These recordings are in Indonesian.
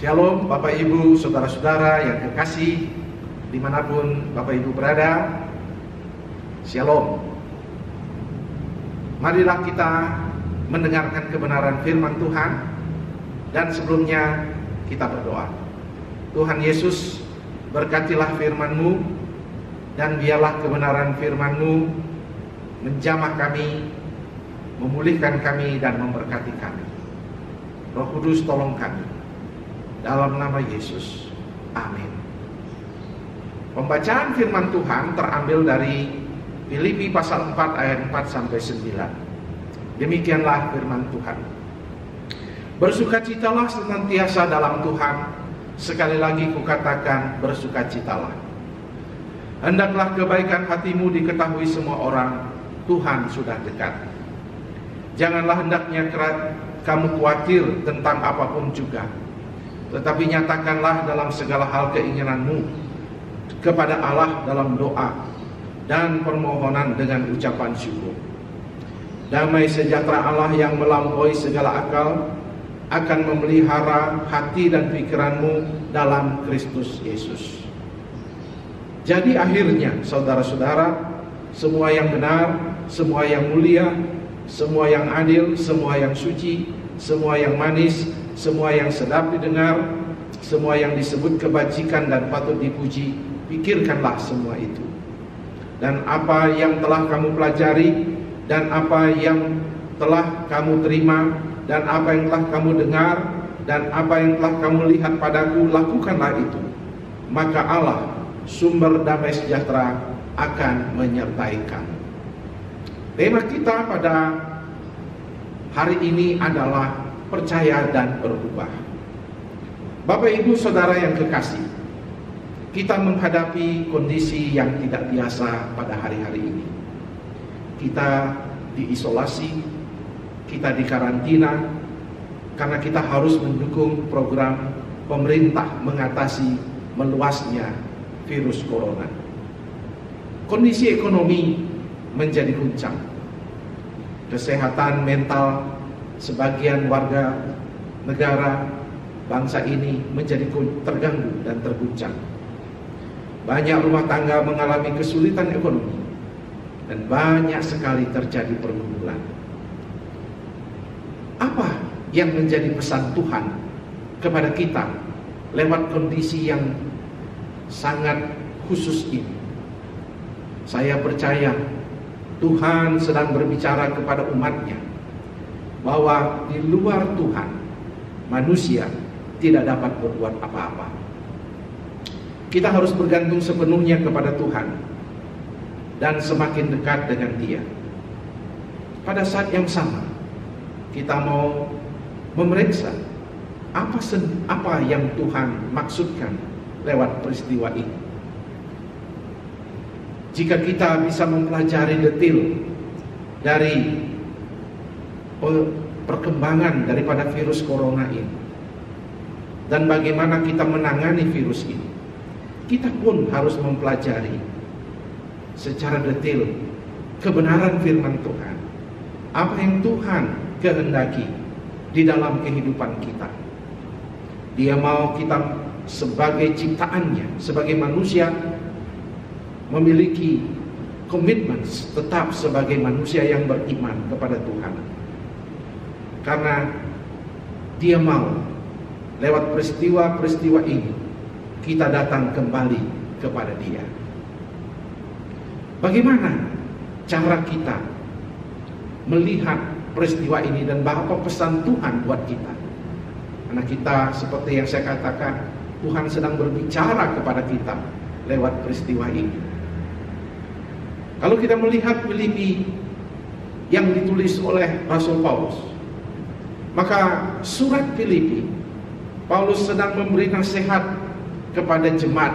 Shalom Bapak Ibu, Saudara-saudara yang kekasih dimanapun Bapak Ibu berada. Shalom. Marilah kita mendengarkan kebenaran firman Tuhan. Dan sebelumnya kita berdoa. Tuhan Yesus, berkatilah firman-Mu, dan biarlah kebenaran firman-Mu menjamah kami, memulihkan kami, dan memberkati kami. Roh Kudus tolong kami, dalam nama Yesus, amin. Pembacaan firman Tuhan terambil dari Filipi pasal 4 ayat 4-9. Demikianlah firman Tuhan. Bersukacitalah senantiasa dalam Tuhan. Sekali lagi kukatakan, bersukacitalah. Hendaklah kebaikan hatimu diketahui semua orang. Tuhan sudah dekat. Janganlah hendaknya kamu khawatir tentang apapun juga, tetapi nyatakanlah dalam segala hal keinginanmu kepada Allah dalam doa dan permohonan dengan ucapan syukur. Damai sejahtera Allah yang melampaui segala akal akan memelihara hati dan pikiranmu dalam Kristus Yesus. Jadi akhirnya, saudara-saudara, semua yang benar, semua yang mulia, semua yang adil, semua yang suci, semua yang manis, semua yang sedap didengar, semua yang disebut kebajikan dan patut dipuji, pikirkanlah semua itu. Dan apa yang telah kamu pelajari, dan apa yang telah kamu terima, dan apa yang telah kamu dengar, dan apa yang telah kamu lihat padaku, lakukanlah itu. Maka Allah, sumber damai sejahtera, akan menyertai kamu. Tema kita pada hari ini adalah percaya dan berubah. Bapak Ibu Saudara yang kekasih, kita menghadapi kondisi yang tidak biasa pada hari-hari ini. Kita diisolasi, kita dikarantina, karena kita harus mendukung program pemerintah mengatasi meluasnya virus corona. Kondisi ekonomi menjadi guncang. Kesehatan mental sebagian warga negara bangsa ini menjadi terganggu dan terguncang. Banyak rumah tangga mengalami kesulitan ekonomi, dan banyak sekali terjadi pergumulan. Apa yang menjadi pesan Tuhan kepada kita lewat kondisi yang sangat khusus ini? Saya percaya Tuhan sedang berbicara kepada umatnya bahwa di luar Tuhan, manusia tidak dapat berbuat apa-apa. Kita harus bergantung sepenuhnya kepada Tuhan dan semakin dekat dengan Dia. Pada saat yang sama, kita mau memeriksa apa yang Tuhan maksudkan lewat peristiwa ini. Jika kita bisa mempelajari detail dari perkembangan daripada virus corona ini dan bagaimana kita menangani virus ini, kita pun harus mempelajari secara detail kebenaran firman Tuhan. Apa yang Tuhan kehendaki di dalam kehidupan kita. Dia mau kita sebagai ciptaannya, sebagai manusia, memiliki komitmen tetap sebagai manusia yang beriman kepada Tuhan. Karena Dia mau lewat peristiwa-peristiwa ini kita datang kembali kepada Dia. Bagaimana cara kita melihat peristiwa ini dan apa pesan Tuhan buat kita? Karena kita, seperti yang saya katakan, Tuhan sedang berbicara kepada kita lewat peristiwa ini. Kalau kita melihat Filipi yang ditulis oleh Rasul Paulus, maka surat Filipi, Paulus sedang memberi nasihat kepada jemaat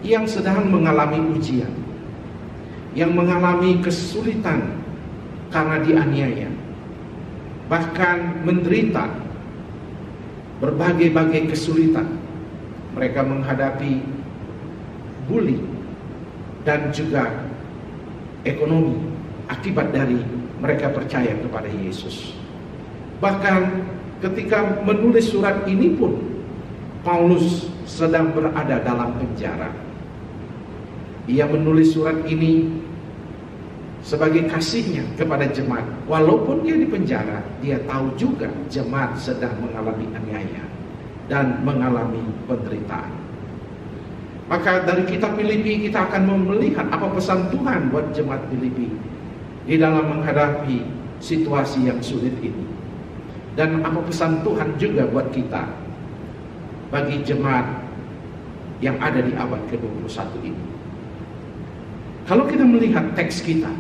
yang sedang mengalami ujian, yang mengalami kesulitan karena dianiaya, bahkan menderita berbagai-bagai kesulitan. Mereka menghadapi bully dan juga ekonomi akibat dari mereka percaya kepada Yesus. Bahkan ketika menulis surat ini pun Paulus sedang berada dalam penjara. Ia menulis surat ini sebagai kasihnya kepada jemaat. Walaupun dia di penjara, dia tahu juga jemaat sedang mengalami aniaya dan mengalami penderitaan. Maka dari kitab Filipi kita akan melihat apa pesan Tuhan buat jemaat Filipi di dalam menghadapi situasi yang sulit ini. Dan apa pesan Tuhan juga buat kita bagi jemaat yang ada di abad ke-21 ini. Kalau kita melihat teks kita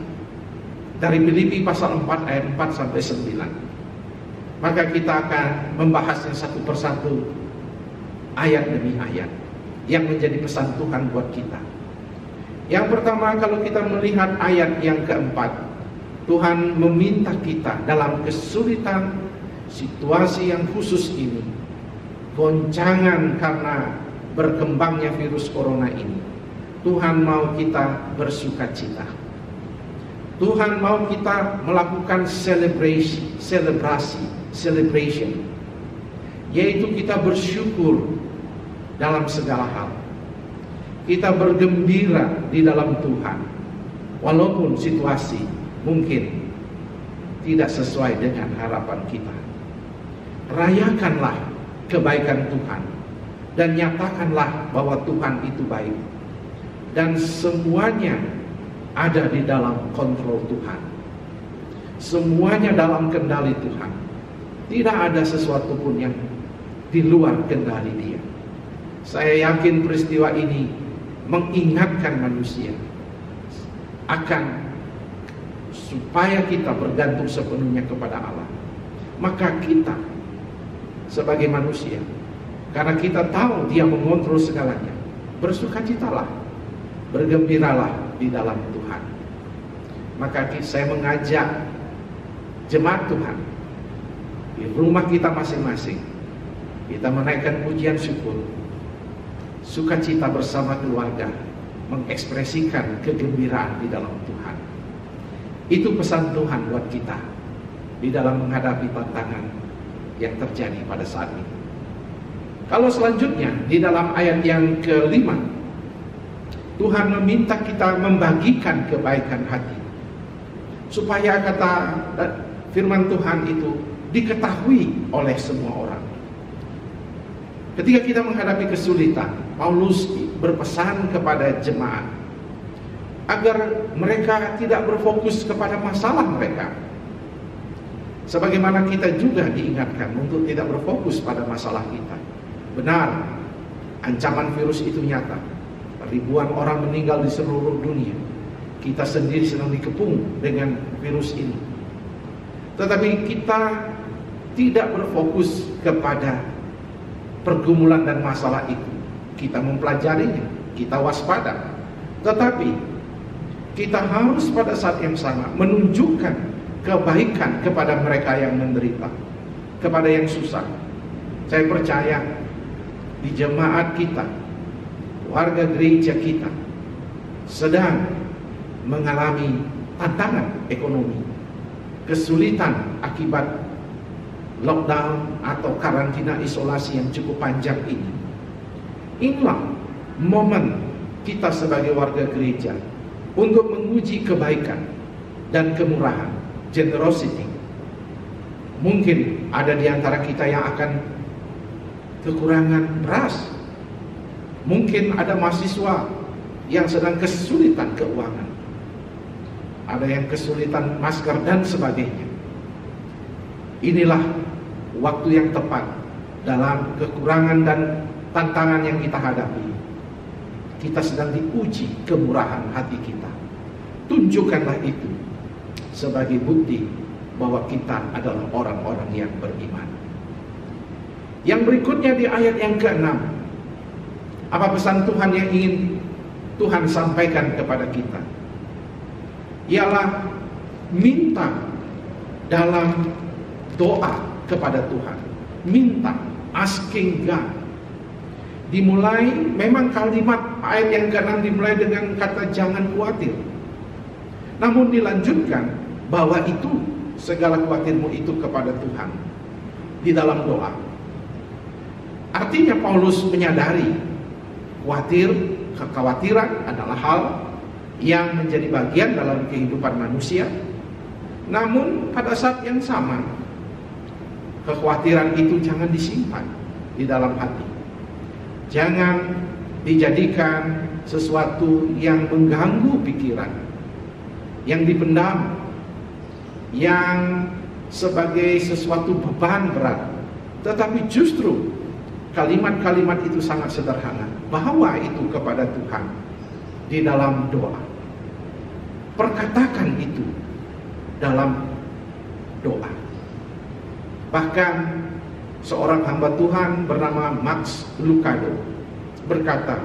dari Filipi pasal 4 ayat 4 sampai 9, maka kita akan membahasnya satu persatu, ayat demi ayat, yang menjadi pesan Tuhan buat kita. Yang pertama, kalau kita melihat ayat yang keempat, Tuhan meminta kita dalam kesulitan situasi yang khusus ini, goncangan karena berkembangnya virus corona ini, Tuhan mau kita bersukacita. Tuhan mau kita melakukan celebration, yaitu kita bersyukur dalam segala hal. Kita bergembira di dalam Tuhan, walaupun situasi mungkin tidak sesuai dengan harapan kita. Rayakanlah kebaikan Tuhan dan nyatakanlah bahwa Tuhan itu baik dan semuanya ada di dalam kontrol Tuhan, semuanya dalam kendali Tuhan. Tidak ada sesuatu pun yang di luar kendali Dia. Saya yakin peristiwa ini mengingatkan manusia akan supaya kita bergantung sepenuhnya kepada Allah. Maka kita sebagai manusia, karena kita tahu Dia mengontrol segalanya, bersukacitalah, bergembiralah di dalam Tuhan. Maka saya mengajak jemaat Tuhan di rumah kita masing-masing, kita menaikkan pujian syukur, sukacita bersama keluarga, mengekspresikan kegembiraan di dalam Tuhan. Itu pesan Tuhan buat kita di dalam menghadapi tantangan yang terjadi pada saat ini. Kalau selanjutnya di dalam ayat yang kelima, Tuhan meminta kita membagikan kebaikan hati, supaya kata firman Tuhan itu diketahui oleh semua orang. Ketika kita menghadapi kesulitan, Paulus berpesan kepada jemaat agar mereka tidak berfokus kepada masalah mereka, sebagaimana kita juga diingatkan untuk tidak berfokus pada masalah kita. Benar, ancaman virus itu nyata. Ribuan orang meninggal di seluruh dunia. Kita sendiri sedang dikepung dengan virus ini. Tetapi kita tidak berfokus kepada pergumulan dan masalah itu. Kita mempelajarinya, kita waspada. Tetapi kita harus pada saat yang sama menunjukkan kebaikan kepada mereka yang menderita, kepada yang susah. Saya percaya di jemaat kita, warga gereja kita sedang mengalami tantangan ekonomi, kesulitan akibat lockdown atau karantina isolasi yang cukup panjang ini. Inilah momen kita sebagai warga gereja untuk menguji kebaikan dan kemurahan, generosity. Mungkin ada di antara kita yang akan kekurangan beras. Mungkin ada mahasiswa yang sedang kesulitan keuangan. Ada yang kesulitan masker dan sebagainya. Inilah waktu yang tepat dalam kekurangan dan tantangan yang kita hadapi. Kita sedang diuji kemurahan hati kita. Tunjukkanlah itu sebagai bukti bahwa kita adalah orang-orang yang beriman. Yang berikutnya di ayat yang ke-6, apa pesan Tuhan yang ingin Tuhan sampaikan kepada kita? Ialah minta dalam doa kepada Tuhan. Minta, asking God. Dimulai, memang kalimat ayat yang ke-6 dimulai dengan kata jangan khawatir. Namun dilanjutkan bahwa itu segala khawatirmu itu kepada Tuhan di dalam doa. Artinya Paulus menyadari kekhawatiran adalah hal yang menjadi bagian dalam kehidupan manusia. Namun pada saat yang sama, kekhawatiran itu jangan disimpan di dalam hati. Jangan dijadikan sesuatu yang mengganggu pikiran, yang dipendam, yang sebagai sesuatu beban berat. Tetapi justru kalimat-kalimat itu sangat sederhana. Bawa itu kepada Tuhan di dalam doa. Perkatakan itu dalam doa. Bahkan seorang hamba Tuhan bernama Max Lucado berkata,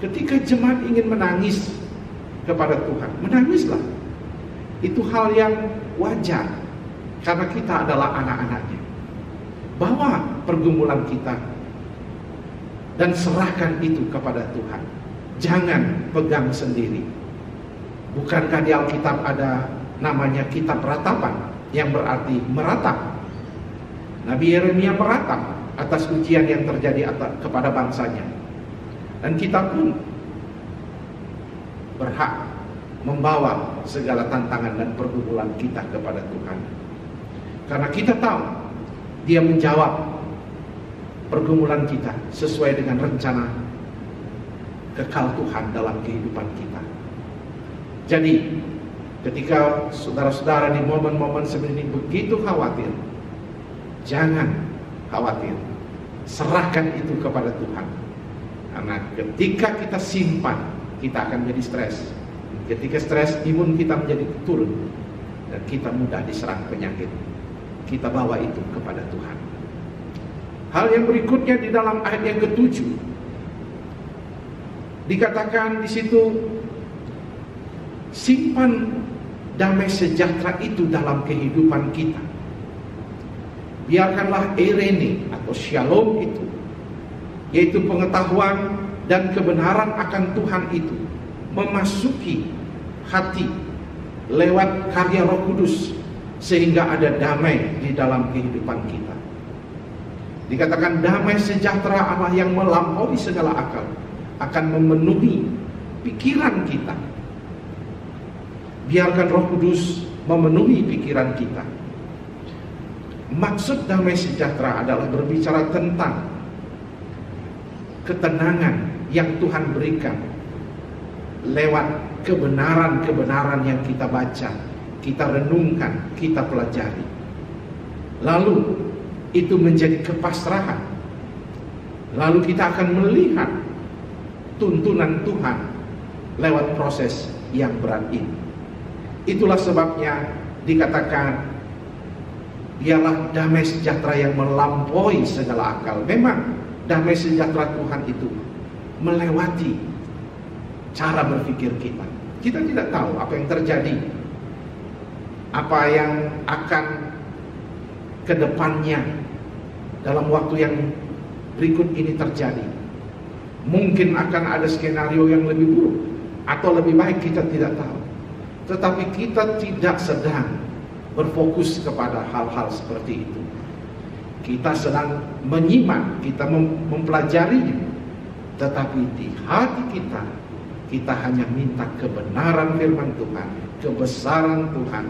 ketika jemaat ingin menangis kepada Tuhan, menangislah. Itu hal yang wajar, karena kita adalah anak-anaknya. Bawa pergumulan kita dan serahkan itu kepada Tuhan. Jangan pegang sendiri. Bukankah di Alkitab ada namanya kitab ratapan, yang berarti meratap? Nabi Yeremia meratap atas ujian yang terjadi kepada bangsanya. Dan kita pun berhak membawa segala tantangan dan pergumulan kita kepada Tuhan. Karena kita tahu Dia menjawab pergumulan kita sesuai dengan rencana kekal Tuhan dalam kehidupan kita. Jadi, ketika saudara-saudara di momen-momen seperti ini begitu khawatir, jangan khawatir. Serahkan itu kepada Tuhan. Karena ketika kita simpan, kita akan menjadi stres. Ketika stres, imun kita menjadi turun, dan kita mudah diserang penyakit. Kita bawa itu kepada Tuhan. Hal yang berikutnya di dalam ayat yang ke-7, dikatakan di situ, simpan damai sejahtera itu dalam kehidupan kita. Biarkanlah eirene atau shalom itu, yaitu pengetahuan dan kebenaran akan Tuhan itu, memasuki hati lewat karya Roh Kudus, sehingga ada damai di dalam kehidupan kita. Dikatakan damai sejahtera Allah yang melampaui segala akal akan memenuhi pikiran kita. Biarkan Roh Kudus memenuhi pikiran kita. Maksud damai sejahtera adalah berbicara tentang ketenangan yang Tuhan berikan lewat kebenaran-kebenaran yang kita baca, kita renungkan, kita pelajari. Lalu itu menjadi kepasrahan. Lalu kita akan melihat tuntunan Tuhan lewat proses yang berat ini. Itulah sebabnya dikatakan, biarlah damai sejahtera yang melampaui segala akal. Memang damai sejahtera Tuhan itu melewati cara berpikir kita. Kita tidak tahu apa yang terjadi, apa yang akan ke depannya dalam waktu yang berikut ini terjadi. Mungkin akan ada skenario yang lebih buruk atau lebih baik, kita tidak tahu. Tetapi kita tidak sedang berfokus kepada hal-hal seperti itu. Kita sedang menyimak, kita mempelajarinya. Tetapi di hati kita, kita hanya minta kebenaran firman Tuhan, kebesaran Tuhan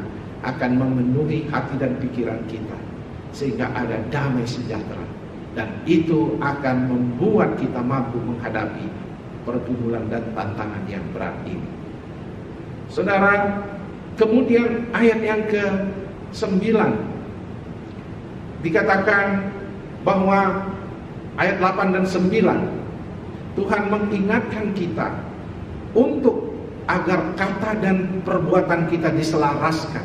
akan memenuhi hati dan pikiran kita, sehingga ada damai sejahtera. Dan itu akan membuat kita mampu menghadapi pergumulan dan tantangan yang berat ini. Saudara, kemudian ayat yang ke-9 dikatakan bahwa ayat 8 dan 9 Tuhan mengingatkan kita untuk agar kata dan perbuatan kita diselaraskan.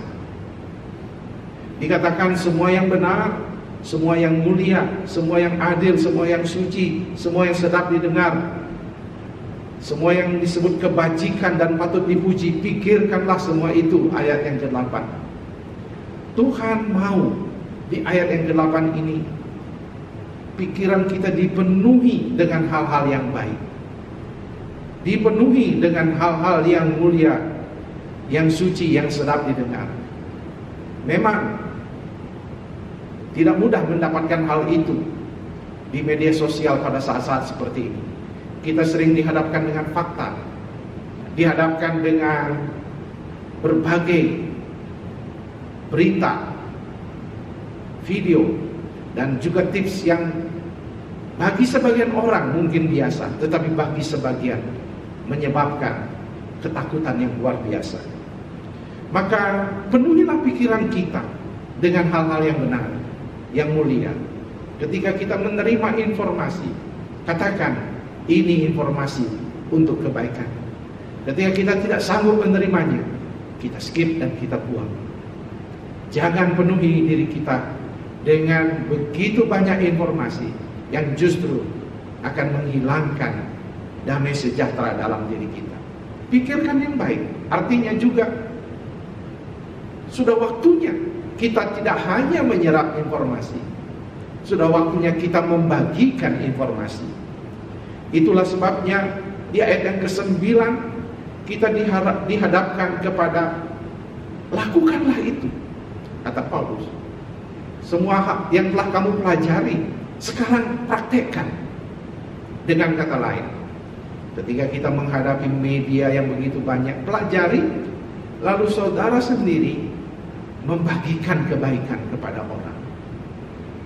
Dikatakan semua yang benar, semua yang mulia, semua yang adil, semua yang suci, semua yang sedap didengar, semua yang disebut kebajikan dan patut dipuji, pikirkanlah semua itu. Ayat yang ke-8. Tuhan mau di ayat yang ke-8 ini pikiran kita dipenuhi dengan hal-hal yang baik, dipenuhi dengan hal-hal yang mulia, yang suci, yang sedap didengar. Memang tidak mudah mendapatkan hal itu, di media sosial pada saat-saat seperti ini. Kita sering dihadapkan dengan fakta, dihadapkan dengan berbagai berita, video, dan juga tips yang bagi sebagian orang mungkin biasa, tetapi bagi sebagian menyebabkan ketakutan yang luar biasa. Maka penuhilah pikiran kita dengan hal-hal yang benar, yang mulia. Ketika kita menerima informasi, katakan ini informasi untuk kebaikan. Ketika kita tidak sanggup menerimanya, kita skip dan kita buang. Jangan penuhi diri kita dengan begitu banyak informasi yang justru akan menghilangkan damai sejahtera dalam diri kita. Pikirkan yang baik. Artinya juga sudah waktunya kita tidak hanya menyerap informasi, sudah waktunya kita membagikan informasi. Itulah sebabnya di ayat yang ke-9 kita dihadapkan kepada lakukanlah itu, kata Paulus. Semua yang telah kamu pelajari sekarang praktekkan. Dengan kata lain, ketika kita menghadapi media yang begitu banyak, pelajari, lalu saudara sendiri membagikan kebaikan kepada orang.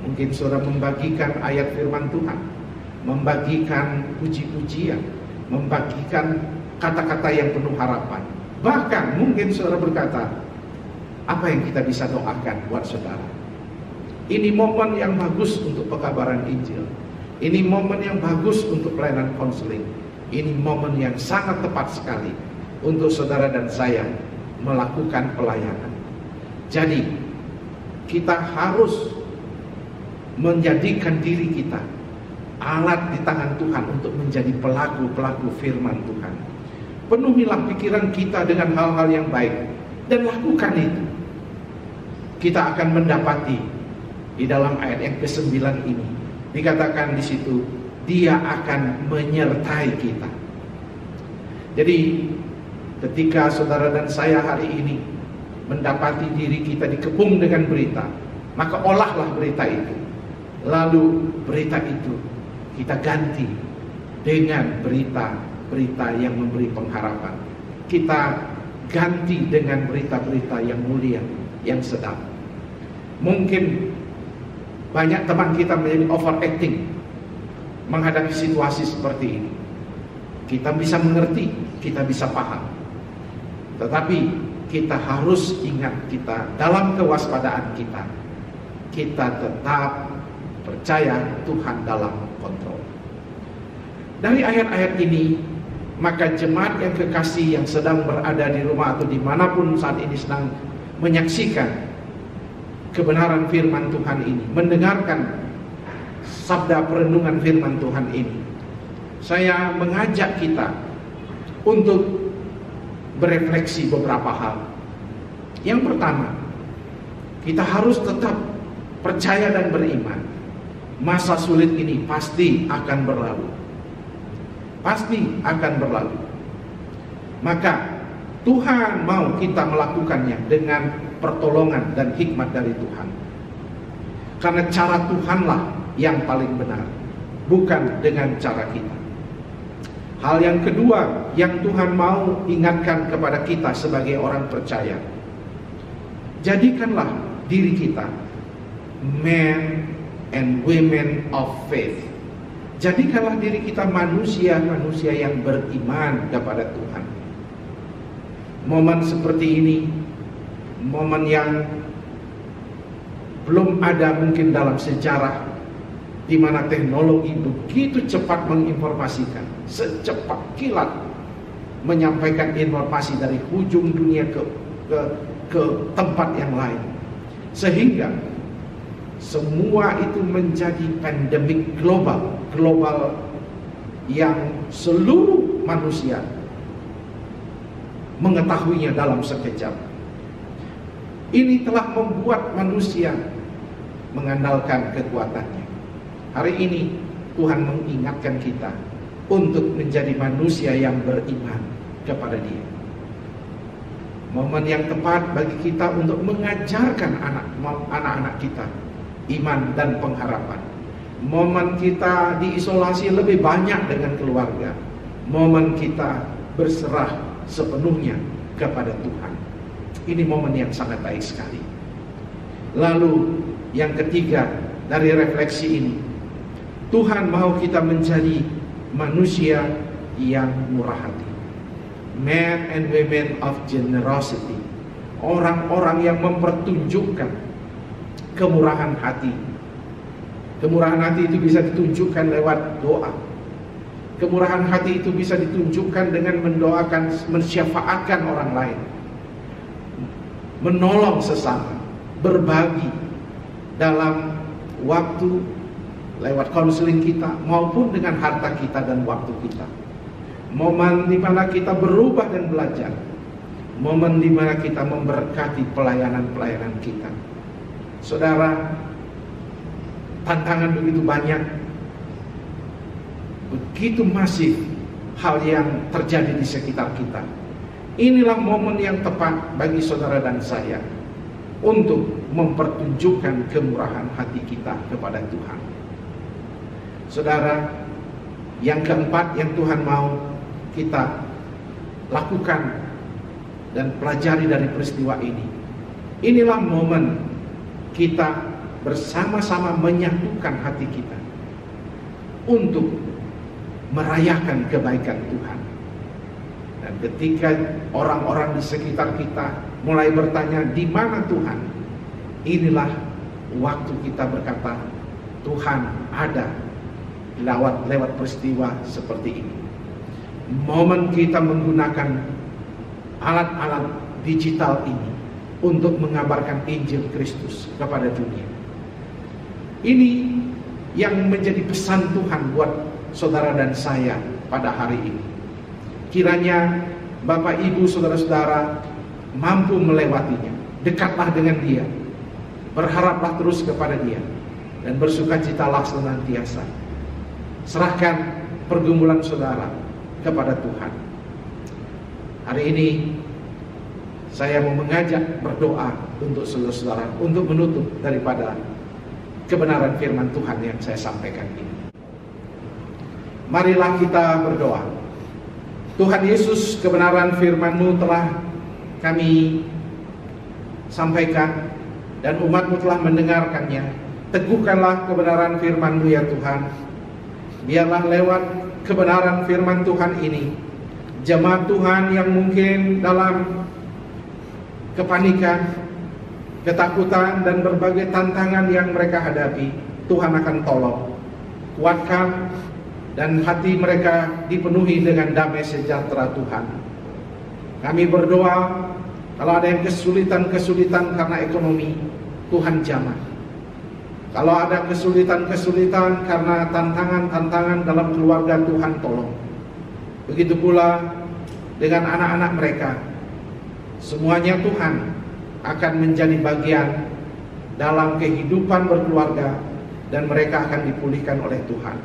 Mungkin saudara membagikan ayat firman Tuhan, membagikan puji-pujian, membagikan kata-kata yang penuh harapan. Bahkan mungkin saudara berkata, apa yang kita bisa doakan buat saudara? Ini momen yang bagus untuk pekabaran Injil. Ini momen yang bagus untuk pelayanan konseling. Ini momen yang sangat tepat sekali untuk saudara dan saya melakukan pelayanan. Jadi kita harus menjadikan diri kita alat di tangan Tuhan untuk menjadi pelaku-pelaku firman Tuhan. Penuhilah pikiran kita dengan hal-hal yang baik dan lakukan itu. Kita akan mendapati di dalam ayat yang ke-9 ini dikatakan di situ, Dia akan menyertai kita. Jadi ketika saudara dan saya hari ini mendapati diri kita dikepung dengan berita, maka olahlah berita itu. Lalu berita itu kita ganti dengan berita-berita yang memberi pengharapan. Kita ganti dengan berita-berita yang mulia, yang sedap. Mungkin banyak teman kita menjadi overacting menghadapi situasi seperti ini. Kita bisa mengerti, kita bisa paham. Tetapi kita harus ingat, kita dalam kewaspadaan kita tetap percaya Tuhan dalam kontrol. Dari ayat-ayat ini, maka jemaat yang kekasih yang sedang berada di rumah atau dimanapun saat ini sedang menyaksikan kebenaran firman Tuhan ini, mendengarkan sabda perenungan firman Tuhan ini, saya mengajak kita untuk berefleksi beberapa hal. Yang pertama, kita harus tetap percaya dan beriman. Masa sulit ini pasti akan berlalu. Pasti akan berlalu. Maka Tuhan mau kita melakukannya dengan pertolongan dan hikmat dari Tuhan. Karena cara Tuhanlah yang paling benar, bukan dengan cara kita. Hal yang kedua yang Tuhan mau ingatkan kepada kita sebagai orang percaya, jadikanlah diri kita men and women of faith. Jadikanlah diri kita manusia-manusia yang beriman kepada Tuhan. Momen seperti ini, momen yang belum ada mungkin dalam sejarah, di mana teknologi begitu cepat menginformasikan, secepat kilat menyampaikan informasi dari ujung dunia ke tempat yang lain, sehingga semua itu menjadi pandemik global yang seluruh manusia mengetahuinya dalam sekejap. Ini telah membuat manusia mengandalkan kekuatannya. Hari ini Tuhan mengingatkan kita untuk menjadi manusia yang beriman kepada Dia. Momen yang tepat bagi kita untuk mengajarkan anak-anak kita iman dan pengharapan. Momen kita diisolasi lebih banyak dengan keluarga. Momen kita berserah sepenuhnya kepada Tuhan. Ini momen yang sangat baik sekali. Lalu yang ketiga dari refleksi ini, Tuhan mau kita menjadi manusia yang murah hati. Men and women of generosity. Orang-orang yang mempertunjukkan kemurahan hati. Kemurahan hati itu bisa ditunjukkan lewat doa. Kemurahan hati itu bisa ditunjukkan dengan mendoakan, mensyafaatkan orang lain, menolong sesama, berbagi dalam waktu lewat konseling kita maupun dengan harta kita dan waktu kita. Momen di mana kita berubah dan belajar. Momen di mana kita memberkati pelayanan-pelayanan kita. Saudara, tantangan begitu banyak, begitu masif hal yang terjadi di sekitar kita. Inilah momen yang tepat bagi saudara dan saya untuk mempertunjukkan kemurahan hati kita kepada Tuhan. Saudara, yang keempat yang Tuhan mau kita lakukan dan pelajari dari peristiwa ini, inilah momen kita bersama-sama menyatukan hati kita untuk merayakan kebaikan Tuhan. Dan ketika orang-orang di sekitar kita mulai bertanya, di mana Tuhan? Inilah waktu kita berkata, Tuhan ada lewat peristiwa seperti ini. Momen kita menggunakan alat-alat digital ini untuk mengabarkan Injil Kristus kepada dunia. Ini yang menjadi pesan Tuhan buat saudara dan saya pada hari ini. Kiranya Bapak Ibu saudara-saudara mampu melewatinya. Dekatlah dengan Dia, berharaplah terus kepada Dia, dan bersukacitalah senantiasa. Serahkan pergumulan saudara kepada Tuhan. Hari ini saya mau mengajak berdoa untuk saudara-saudara untuk menutup daripada kebenaran firman Tuhan yang saya sampaikan ini. Marilah kita berdoa. Tuhan Yesus, kebenaran firman-Mu telah kami sampaikan dan umat-Mu telah mendengarkannya. Teguhkanlah kebenaran firman-Mu ya Tuhan. Biarlah lewat kebenaran firman Tuhan ini, jemaat Tuhan yang mungkin dalam kepanikan, ketakutan, dan berbagai tantangan yang mereka hadapi, Tuhan akan tolong. Kuatkan dan hati mereka dipenuhi dengan damai sejahtera Tuhan. Kami berdoa, kalau ada yang kesulitan-kesulitan karena ekonomi, Tuhan jamah. Kalau ada kesulitan-kesulitan karena tantangan-tantangan dalam keluarga, Tuhan tolong. Begitu pula dengan anak-anak mereka. Semuanya Tuhan akan menjadi bagian dalam kehidupan berkeluarga dan mereka akan dipulihkan oleh Tuhan.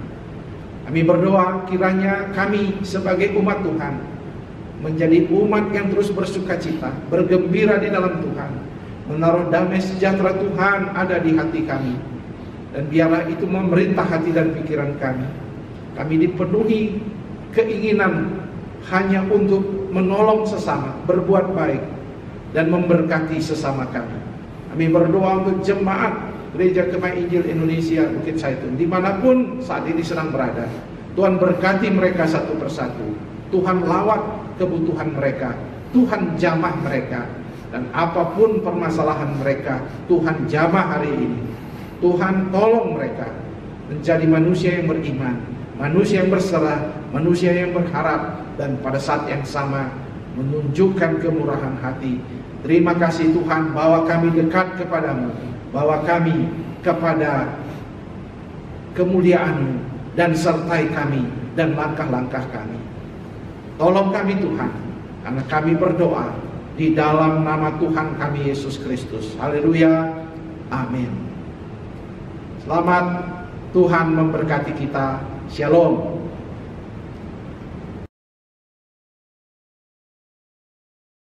Kami berdoa kiranya kami sebagai umat Tuhan menjadi umat yang terus bersukacita, bergembira di dalam Tuhan, menaruh damai sejahtera Tuhan ada di hati kami, dan biarlah itu memerintah hati dan pikiran kami. Kami dipenuhi keinginan hanya untuk menolong sesama, berbuat baik, dan memberkati sesama kami. Kami berdoa untuk jemaat Gereja Kemah Injil Indonesia Bukit Zaitun dimanapun saat ini sedang berada. Tuhan berkati mereka satu persatu. Tuhan lawat kebutuhan mereka, Tuhan jamah mereka, dan apapun permasalahan mereka, Tuhan jamah hari ini. Tuhan tolong mereka menjadi manusia yang beriman, manusia yang berserah, manusia yang berharap, dan pada saat yang sama menunjukkan kemurahan hati. Terima kasih Tuhan bahwa kami dekat kepadamu, bahwa kami kepada kemuliaan-Mu, dan sertai kami dan langkah-langkah kami. Tolong kami Tuhan, karena kami berdoa di dalam nama Tuhan kami Yesus Kristus. Haleluya, amin. Selamat, Tuhan memberkati kita. Shalom.